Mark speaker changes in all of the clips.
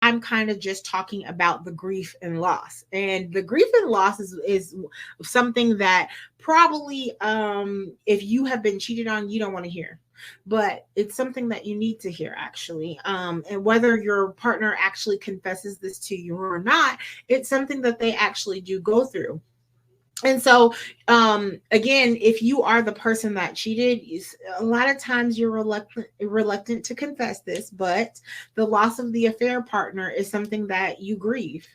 Speaker 1: I'm kind of just talking about the grief and loss. And the grief and loss is something that probably, if you have been cheated on, you don't want to hear. But it's something that you need to hear, actually. And whether your partner actually confesses this to you or not, it's something that they actually do go through. And so, again, if you are the person that cheated, a lot of times you're reluctant to confess this, but the loss of the affair partner is something that you grieve.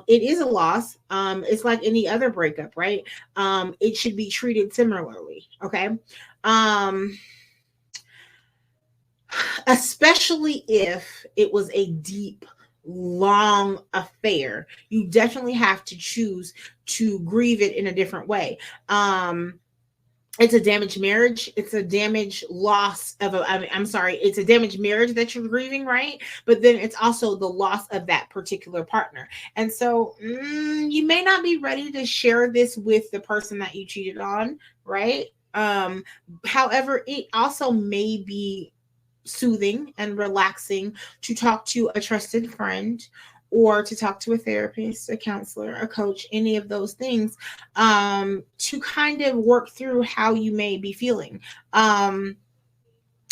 Speaker 1: It is a loss. It's like any other breakup, right? It should be treated similarly. Okay. Um, especially if it was a deep, long affair. You definitely have to choose to grieve it in a different way. It's a damaged marriage. It's a damaged loss of a, I mean, I'm sorry, it's a damaged marriage that you're grieving, right? But then it's also the loss of that particular partner. And so you may not be ready to share this with the person that you cheated on, right? However, it also may be soothing and relaxing to talk to a trusted friend or to talk to a therapist, a counselor, a coach, any of those things, to kind of work through how you may be feeling. I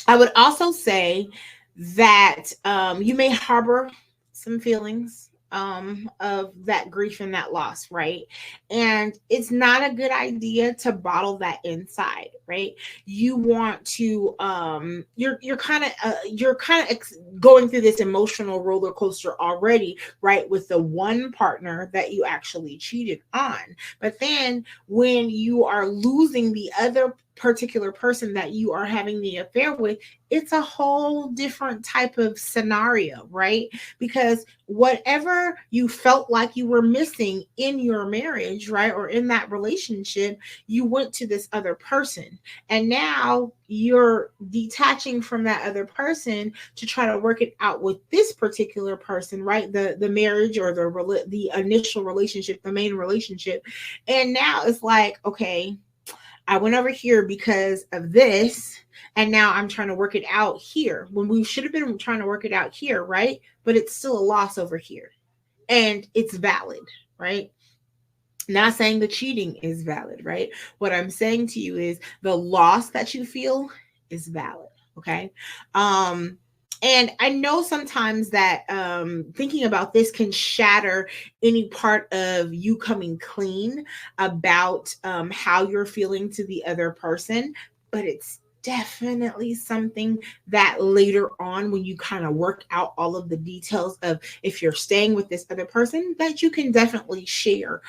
Speaker 1: would also say that you may harbor some feelings of that grief and that loss, right? And it's not a good idea to bottle that inside, right? You want to you're kind of going through this emotional roller coaster already, right? With the one partner that you actually cheated on, but then when you are losing the other particular person that you are having the affair with, it's a whole different type of scenario, right? Because whatever you felt like you were missing in your marriage, right, or in that relationship, you went to this other person. And now you're detaching from that other person to try to work it out with this particular person, right? The marriage or the initial relationship, the main relationship. And now it's like, okay, I went over here because of this, and now I'm trying to work it out here when we should have been trying to work it out here, right? But it's still a loss over here, and it's valid, right? Not saying the cheating is valid, right? What I'm saying to you is the loss that you feel is valid, okay? And I know sometimes that thinking about this can shatter any part of you coming clean about how you're feeling to the other person, but it's definitely something that later on, when you kind of work out all of the details of if you're staying with this other person, that you can definitely share.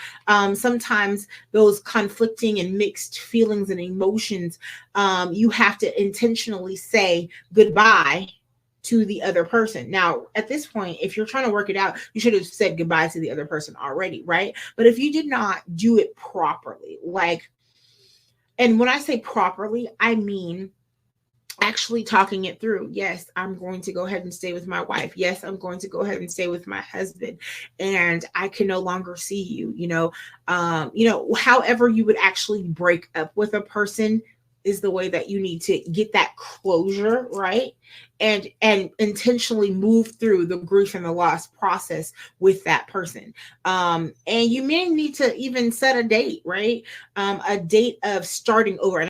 Speaker 1: Sometimes those conflicting and mixed feelings and emotions, you have to intentionally say goodbye to the other person. Now, at this point, if you're trying to work it out, you should have said goodbye to the other person already, right? But if you did not do it properly, like, and when I say properly, I mean actually talking it through. Yes, I'm going to go ahead and stay with my wife. Yes, I'm going to go ahead and stay with my husband, and I can no longer see you. However you would actually break up with a person is the way that you need to get that closure, right? And intentionally move through the grief and the loss process with that person. And you may need to even set a date, right? A date of starting over.